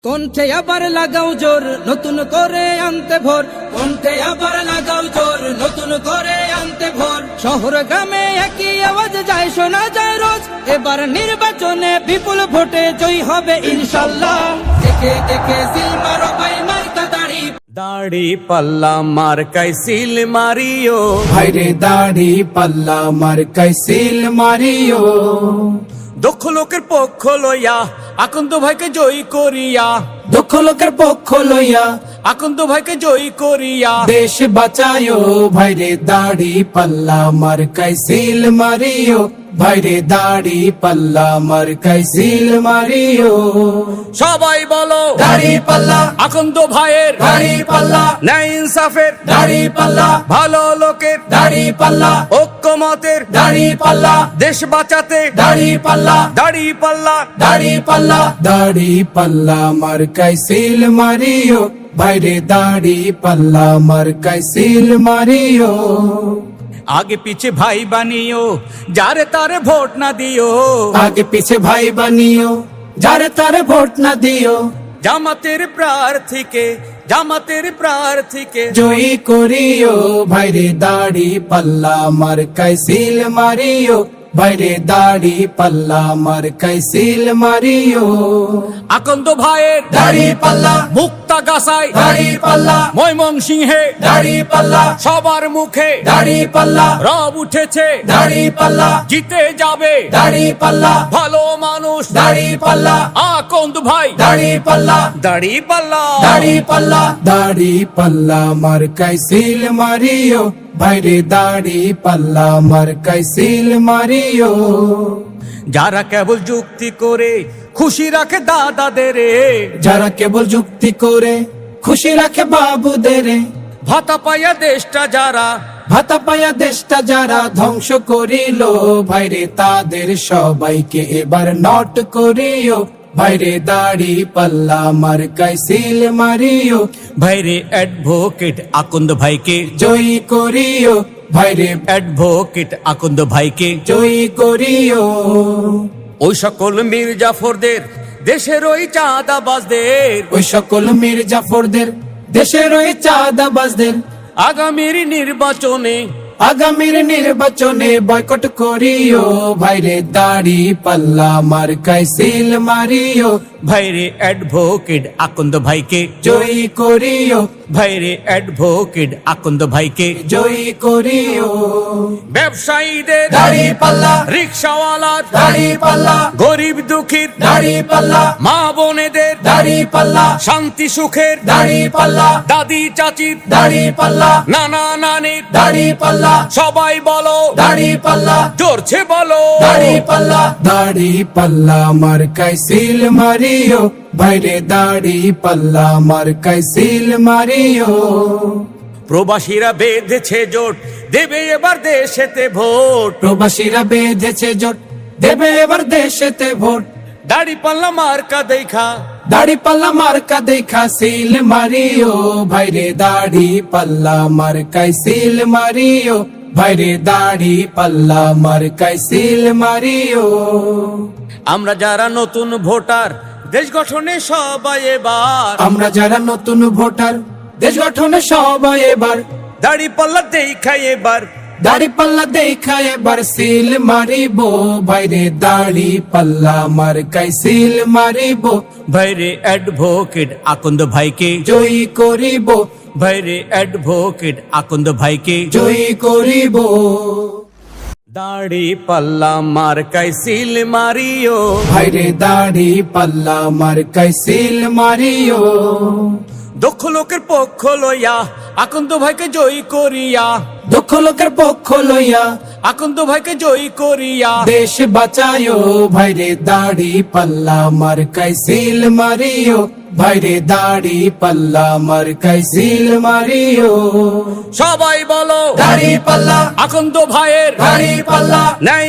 কণ্ঠে আবার লাগাও জোর নতুন করে আনতে ভোর, কণ্ঠে আবার লাগাও জোর নতুন করে আনতে ভোর। শহর গ্রামে একই আওয়াজ যায় শোনা যায় রোজ, এবার নির্বাচনে বিপুল ভোটে জয়ী হবে ইনশাল্লাহ। দেখে দেখে সিল মারো ভাই মার্কা দাড়ি, দাড়ি পাল্লা মার্কাই সিল মারিও, ভাইরে দাড়ি পাল্লা মার্কাই সিল মারিও। দক্ষ লোকের পক্ষ লইয়া আকন্দ ভাইকে জয়ী করিয়া, দক্ষ লোকের পক্ষ লইয়া আকন্দ ভাইকে জয়ী করিয়া দেশ বাঁচায়ো, ভাইরে দাড়ি পাল্লা মার্কাই সিল মারিও, ভাইরে দাড়ি পাল্লা মার্কাই সিল মারিও। সবাই বলো দাড়ি পাল্লা, আকন্দ ভাইয়ের দাড়ি পাল্লা, ন্যায় ইনসাফের দাড়ি পাল্লা, ভালো লোকের দাড়ি পাল্লা, ঐক্যমতের দাড়ি পাল্লা, দেশ বাঁচাতে দাড়ি পাল্লা, দাড়ি পাল্লা। দাড়ি পাল্লা, দাড়ি পাল্লা মার্কাই সিল মারিও, ভাইরে দাড়ি পাল্লা মার্কাই সিল মারিও। আগে পিছে ভাই বানিও, যারে তারে ভোট না দিও, আগে পিছে ভাই বানিও, যারে তারে ভোট না দিও। জামাতের প্রার্থীকে, জামাতের প্রার্থীকে জয়ী করিও, ভাইরে দাড়ি পাল্লা মার্কাই সিল মারিও, ভাইরে দাড়ি পাল্লা মার্কাই সিল মারিও। আকন্দ ভাইয়ের দাড়ি পাল্লা, মুক্তা গাছায় দাড়ি পাল্লা, ময়মনসিংহে দাড়ি পাল্লা, সবার মুখে দাড়ি পাল্লা, রব উঠেছে, দাড়ি পাল্লা, জিতে যাবে দাড়ি পাল্লা, ভালো মানুষ। দাড়ি পাল্লা, আকন্দ ভাই দাড়ি পাল্লা, দাড়ি পাল্লা। দাড়ি পাল্লা, দাড়ি পাল্লা মার্কাই সিল মারিও, ভাইরে দাড়ি পাল্লা মার্কাই সিল মারিও। যারা কেবল যুক্তি করে খুশি রাখে দাদাদের, যারা কেবল যুক্তি করে খুশি রাখে বাবুদের, ভাতা পাইয়া দেশটা যারা, ভাতা পায়া দেশটা যারা ধ্বংস করিল, ভাইরে তাদের সবাইকে এবার নট করিও, ভাইরে দাড়ি পাল্লা মার্কাই সিল মারিও। ভাইরে অ্যাডভোকেট আকন্দ ভাইকে জয়ী করিও, ভাইরে অ্যাডভোকেট আকন্দ ভাইকে জয়ী করিও। ওই সকল মীর জাফরদের, দেশের ওই চাঁদাবাজদের, ওই সকল মীর জাফরদের, দেশের ওই চাঁদাবাজদের আগামীর নির্বাচনে, আগামীর নির্বাচনে বয়কট করিও, ভাইরে দাড়ি পাল্লা মার্কাই সিল মারিও। ভাইরে অ্যাডভোকেট আকন্দ ভাইকে জয়ী করিও, ভাইরে অ্যাডভোকেট আকন্দ ভাইকে জয়ী করিও। ব্যবসায়ীদের, দাড়ি পাল্লা, রিক্সাওয়ালার, দাড়ি পাল্লা, গরিব দুঃখীর, দাড়ি পাল্লা, মা বোনেদের, দাড়ি পাল্লা, শান্তি সুখের, দাড়ি পাল্লা, দাদি চাচির, দাড়ি পাল্লা, নানা নানির, দাড়ি পাল্লা, সবাই বলো দাড়ি পাল্লা, জোরছে বলো দাড়ি পাল্লা, দাড়ি পাল্লা মার্কাই সিল মারিও, ভাইরে দাড়ি পাল্লা মার্কাই সিল মারিও। প্রবাসীরা বেঁধেছে জোট, দেবে এবার দেশেতে ভোট, প্রবাসীরা বেঁধেছে জোট, দেবে এবার দেশেতে ভোট। দাড়ি পাল্লা মার্কা দেখা, দাড়ি পাল্লা মার্কা দেখা সিল মারিও, ভাইরে দাড়ি পাল্লা মার্কাই সিল মারিও, ভাইরে দাড়ি পাল্লা মার্কাই সিল মারিও। আমরা যারা নতুন ভোটার, দেশ গঠনে সবাই এবার, আমরা যারা নতুন ভোটার, দেশ গঠনে সবাই এবার দাড়ি পাল্লা দেখাই এবার, দাড়ি পাল্লা দেখা এবার সিল মারিব, ভাইরে দাড়ি পাল্লা মার্কাই সিল মারিব। ভাইরে অ্যাডভোকেট আকন্দ ভাইকে জয়ী করিব, ভাইরে অ্যাডভোকেট আকন্দ ভাইকে জয়ী করিব। দাড়ি পাল্লা মার্কাই সিল মারিও, ভাইরে দাড়ি পাল্লা মার্কাই সিল মারিও। দক্ষ লোকের পক্ষ লইয়া আকন্দ ভাইকে জয়ী করিয়া, দক্ষ লোকের পক্ষ লইয়া আকন্দ ভাইকে জয়ী করিয়া দেশ বাঁচায়ো, ভাইরে দাড়ি পাল্লা মার্কাই সিল মারিও, ভাইরে দাড়ি পাল্লা মার্কাই সিল মারিও। সবাই বলো দাড়ি পাল্লা, আকন্দ ভাইয়ের দাড়ি পাল্লা, ন্যায়